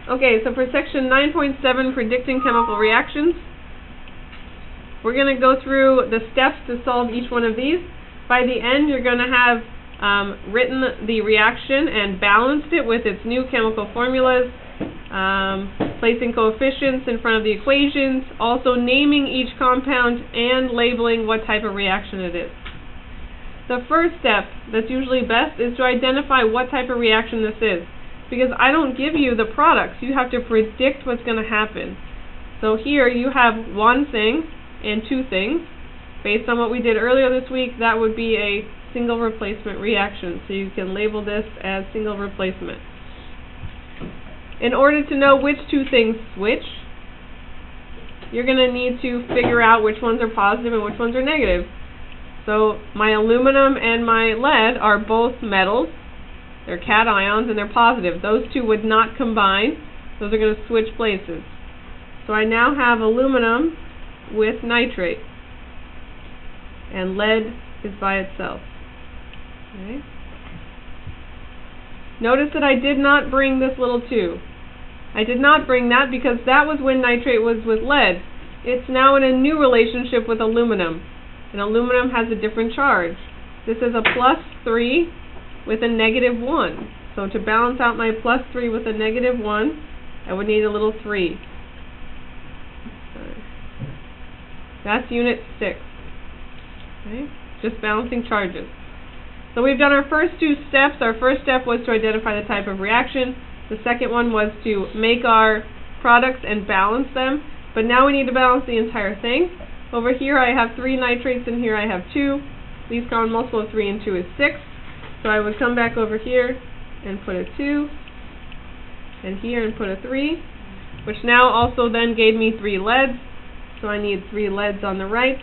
Okay, so for section 9.7, predicting chemical reactions, we're going to go through the steps to solve each one of these. By the end, you're going to have written the reaction and balanced it with its new chemical formulas, placing coefficients in front of the equations, also naming each compound and labeling what type of reaction it is. The first step that's usually best is to identify what type of reaction this is, because I don't give you the products. You have to predict what's going to happen. So here you have one thing and two things. Based on what we did earlier this week, that would be a single replacement reaction. So you can label this as single replacement. In order to know which two things switch, you're going to need to figure out which ones are positive and which ones are negative. So my aluminum and my lead are both metals. They're cations and they're positive. Those two would not combine. Those are going to switch places. So I now have aluminum with nitrate, and lead is by itself. Okay. Notice that I did not bring this little 2. I did not bring that because that was when nitrate was with lead. It's now in a new relationship with aluminum, and aluminum has a different charge. This is a +3 with a -1. So to balance out my +3 with a -1, I would need a little 3. That's unit 6. Okay? Just balancing charges. So we've done our first two steps. Our first step was to identify the type of reaction. The second one was to make our products and balance them. But now we need to balance the entire thing. Over here I have 3 nitrates and here I have 2. Least common multiple of 3 and 2 is 6. So I would come back over here and put a 2. And here and put a 3. Which now also then gave me 3 leads. So I need 3 leads on the right.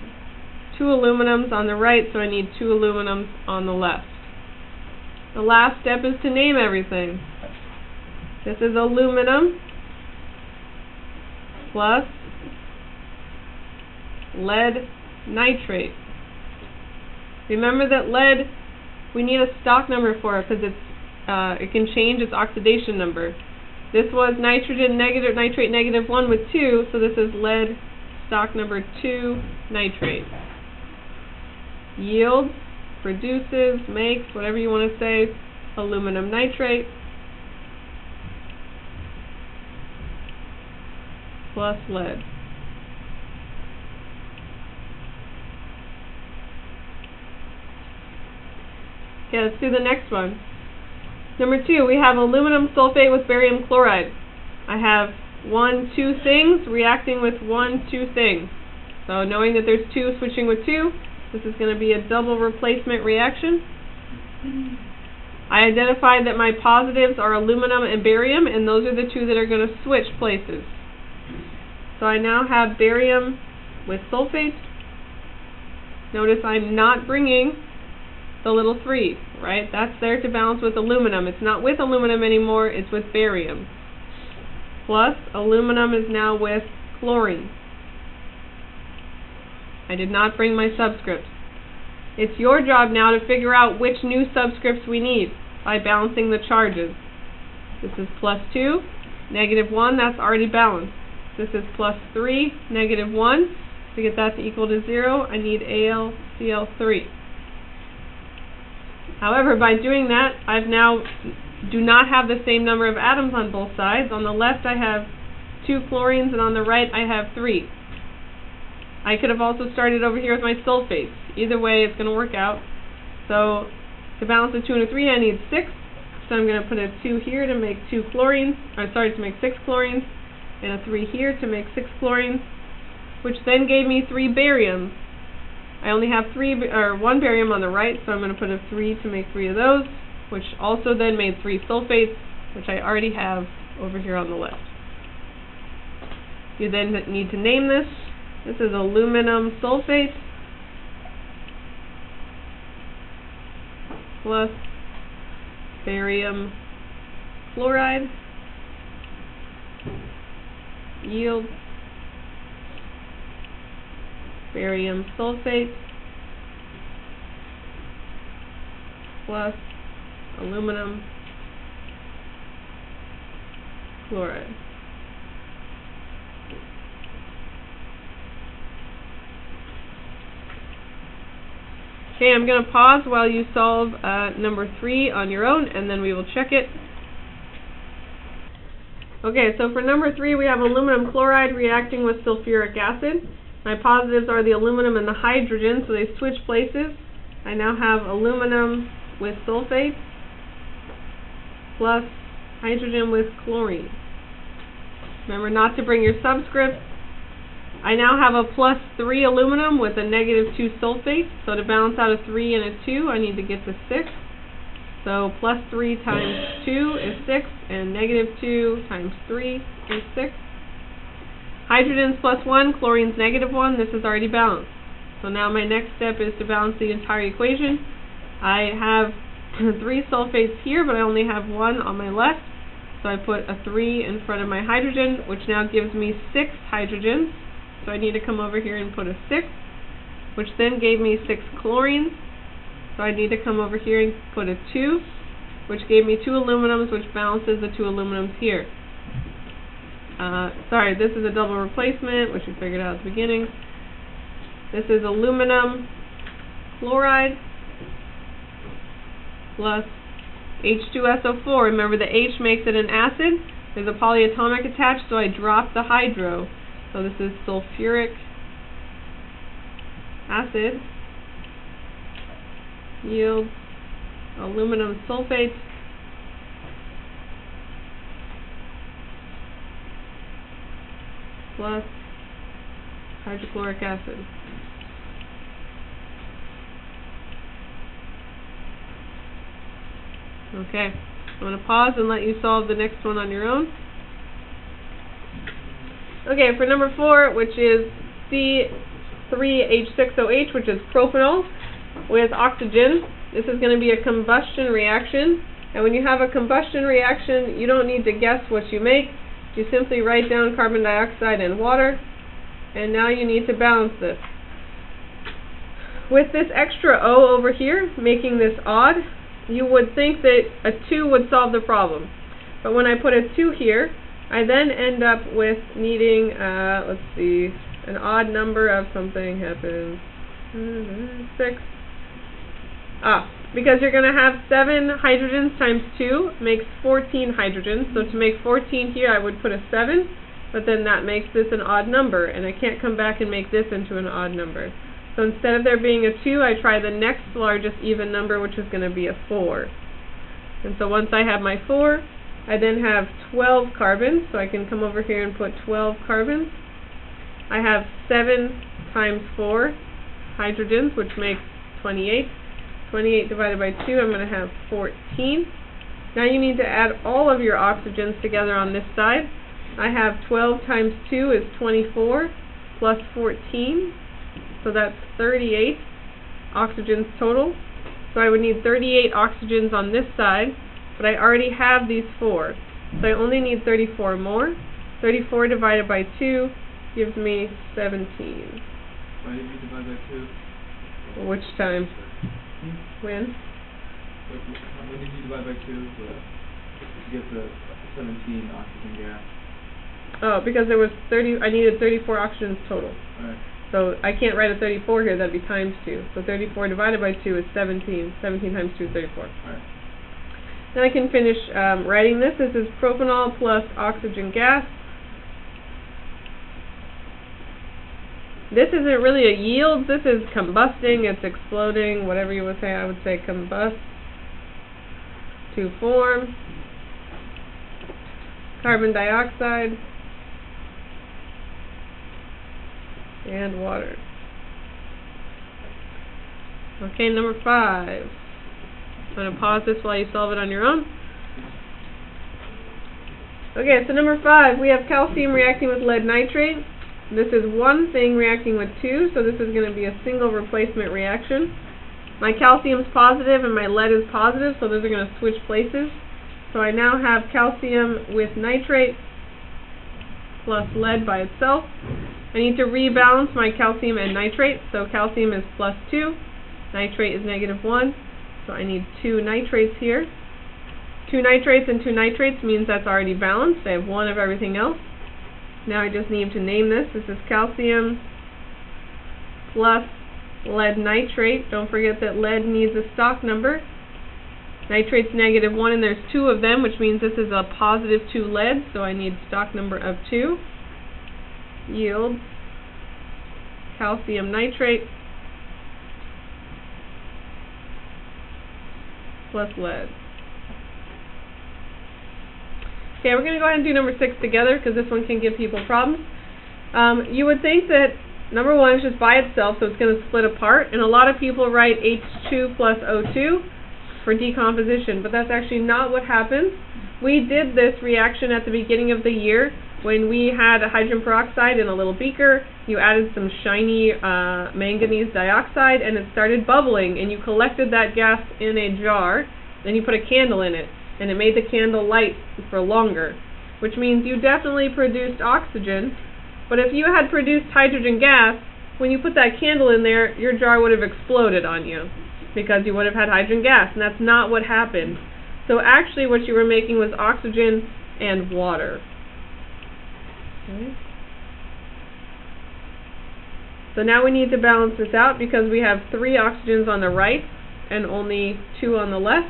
2 aluminums on the right, so I need 2 aluminums on the left. The last step is to name everything. This is aluminum plus lead nitrate. Remember that lead, we need a stock number for it because it can change its oxidation number. This was nitrate -1 with 2, so this is lead stock number 2 nitrate. Yields, produces, makes, whatever you want to say, aluminum nitrate plus lead. Okay, let's do the next one. Number 2, we have aluminum sulfate with barium chloride. I have 1, 2 things reacting with 1, 2 things. So knowing that there's 2 switching with 2, this is going to be a double replacement reaction. I identified that my positives are aluminum and barium, and those are the 2 that are going to switch places. So I now have barium with sulfate. Notice I'm not bringing the little 3, right? That's there to balance with aluminum. It's not with aluminum anymore, it's with barium. Plus, aluminum is now with chlorine. I did not bring my subscripts. It's your job now to figure out which new subscripts we need by balancing the charges. This is +2, -1, that's already balanced. This is +3, -1. To get that to equal to 0, I need AlCl3. However, by doing that, I've now do not have the same number of atoms on both sides. On the left I have 2 chlorines, and on the right I have 3. I could have also started over here with my sulfates. Either way, it's going to work out. So to balance a 2 and a 3, I need 6. So I'm going to put a 2 here to make 2 chlorines, to make 6 chlorines, and a 3 here to make 6 chlorines, which then gave me 3 bariums. I only have 1 barium on the right, so I'm going to put a 3 to make 3 of those, which also then made 3 sulfates, which I already have over here on the left. You then need to name this. This is aluminum sulfate plus barium chloride. Yield barium sulfate plus aluminum hydrochloride. Okay, I'm going to pause while you solve number 3 on your own, and then we will check it. Okay, so for number 3, we have aluminum chloride reacting with sulfuric acid. My positives are the aluminum and the hydrogen, so they switch places. I now have aluminum with sulfate plus hydrogen with chlorine. Remember not to bring your subscript. I now have a +3 aluminum with a -2 sulfate, so to balance out a 3 and a 2, I need to get to 6. So +3 times 2 is 6, and -2 times 3 is 6. Hydrogen's +1, chlorine's -1, this is already balanced. So now my next step is to balance the entire equation. I have 3 sulfates here, but I only have 1 on my left. So I put a 3 in front of my hydrogen, which now gives me 6 hydrogens. So I need to come over here and put a 6, which then gave me 6 chlorines. So I need to come over here and put a 2, which gave me 2 aluminums, which balances the 2 aluminums here. Sorry, this is a double replacement, which we figured out at the beginning. This is aluminum chloride plus H2SO4. Remember, the H makes it an acid. There's a polyatomic attached, so I drop the hydro. So this is sulfuric acid yields aluminum sulfate plus hydrochloric acid. Okay, I'm going to pause and let you solve the next one on your own. Okay, for number 4, which is C3H6OH, which is propanol with oxygen, this is going to be a combustion reaction. And when you have a combustion reaction, you don't need to guess what you make. You simply write down carbon dioxide and water, and now you need to balance this. With this extra O over here, making this odd, you would think that a 2 would solve the problem. But when I put a 2 here, I then end up with needing, let's see, an odd number of something happens, 6. Because you're going to have 7 hydrogens times 2 makes 14 hydrogens. So to make 14 here, I would put a 7, but then that makes this an odd number, and I can't come back and make this into an odd number. So instead of there being a 2, I try the next largest even number, which is going to be a 4. And so once I have my 4, I then have 12 carbons, so I can come over here and put 12 carbons. I have 7 times 4 hydrogens, which makes 28. 28 divided by 2, I'm going to have 14. Now you need to add all of your oxygens together on this side. I have 12 times 2 is 24, plus 14, so that's 38 oxygens total. So I would need 38 oxygens on this side, but I already have these 4. So I only need 34 more. 34 divided by 2 gives me 17. Why did you divide by 2? Which time? When? When did you divide by 2 to get the 17 oxygen gas? Oh, because there was 30. I needed 34 oxygens total. Alright. So I can't write a 34 here. That'd be times 2. So 34 divided by 2 is 17. 17 times 2 is 34. Alright. Then I can finish writing this. This is propanol plus oxygen gas. This isn't really a yield. This is combusting. It's exploding. Whatever you would say. I would say combust to form carbon dioxide and water. Okay, number 5. I'm going to pause this while you solve it on your own. Okay, so number 5, we have calcium reacting with lead nitrate. This is one thing reacting with 2, so this is going to be a single replacement reaction. My calcium is positive and my lead is positive, so those are going to switch places. So I now have calcium with nitrate plus lead by itself. I need to rebalance my calcium and nitrate, so calcium is +2, nitrate is -1, so I need 2 nitrates here. 2 nitrates and 2 nitrates means that's already balanced. I have 1 of everything else. Now I just need to name this. This is calcium plus lead nitrate. Don't forget that lead needs a stock number. Nitrate's -1 and there's 2 of them, which means this is a +2 lead, so I need stock number of 2. Yields calcium nitrate plus lead. Okay, we're going to go ahead and do number 6 together because this one can give people problems. You would think that number 1 is just by itself, so it's going to split apart, and a lot of people write H2 plus O2 for decomposition, but that's actually not what happens. We did this reaction at the beginning of the year when we had a hydrogen peroxide in a little beaker. You added some shiny manganese dioxide and it started bubbling, and you collected that gas in a jar, then you put a candle in it, and it made the candle light for longer, which means you definitely produced oxygen. But if you had produced hydrogen gas, when you put that candle in there, your jar would have exploded on you because you would have had hydrogen gas, and that's not what happened. So actually what you were making was oxygen and water. Okay. So now we need to balance this out because we have 3 oxygens on the right and only 2 on the left.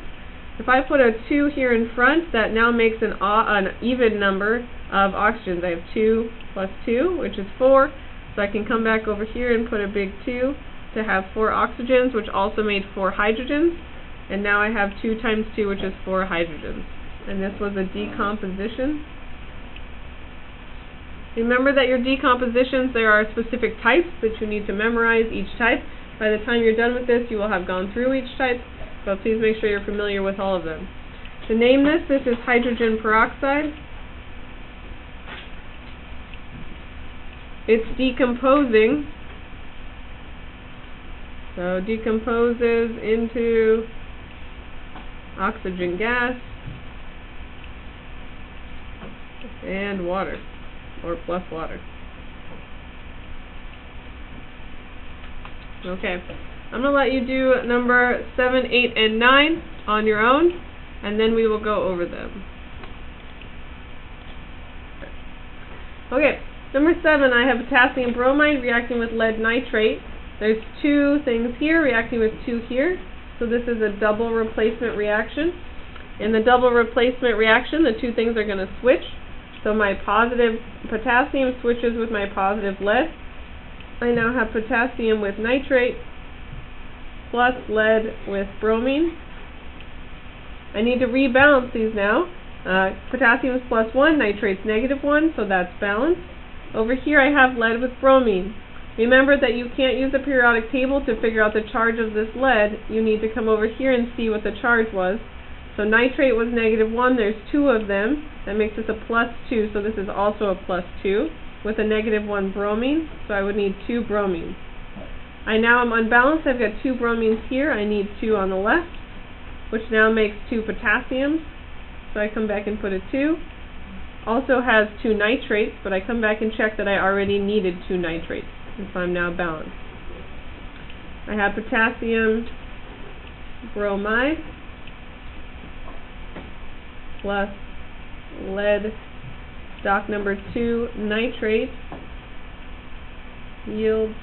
If I put a 2 here in front, that now makes an even number of oxygens. I have 2 plus 2, which is 4. So I can come back over here and put a big 2 to have 4 oxygens, which also made 4 hydrogens. And now I have 2 times 2, which is 4 hydrogens. And this was a decomposition. Remember that your decompositions, there are specific types that you need to memorize each type. By the time you're done with this, you will have gone through each type, but please make sure you're familiar with all of them. To name this is hydrogen peroxide. It's decomposing, so decomposes into oxygen gas and water, or plus water. Okay, I'm going to let you do number 7, 8, and 9 on your own, and then we will go over them. Okay, number 7, I have potassium bromide reacting with lead nitrate. There's 2 things here reacting with 2 here, so this is a double replacement reaction. In the double replacement reaction, the 2 things are going to switch. So my positive potassium switches with my positive lead. I now have potassium with nitrate plus lead with bromine. I need to rebalance these now. Potassium is +1, nitrate's -1, so that's balanced. Over here I have lead with bromine. Remember that you can't use the periodic table to figure out the charge of this lead. You need to come over here and see what the charge was. So nitrate was -1, there's 2 of them. That makes this a +2, so this is also a +2 with a -1 bromine, so I would need 2 bromines. I now am unbalanced. I've got 2 bromines here. I need 2 on the left, which now makes 2 potassiums. So I come back and put a 2. Also has 2 nitrates, but I come back and check that I already needed 2 nitrates, and so I'm now balanced. I have potassium bromide plus lead stock number 2 nitrate yields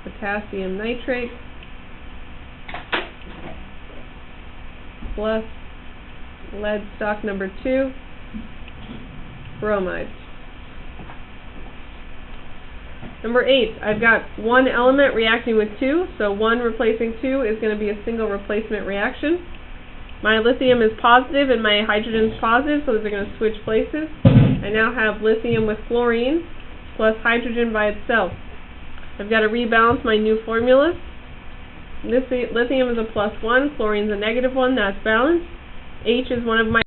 potassium nitrate plus lead stock number 2 bromide. Number 8, I've got 1 element reacting with 2, so 1 replacing 2 is going to be a single replacement reaction. My lithium is positive and my hydrogen is positive, so those are going to switch places. I now have lithium with fluorine plus hydrogen by itself. I've got to rebalance my new formulas. Lithium is a +1, chlorine is a -1, that's balanced. H is one of my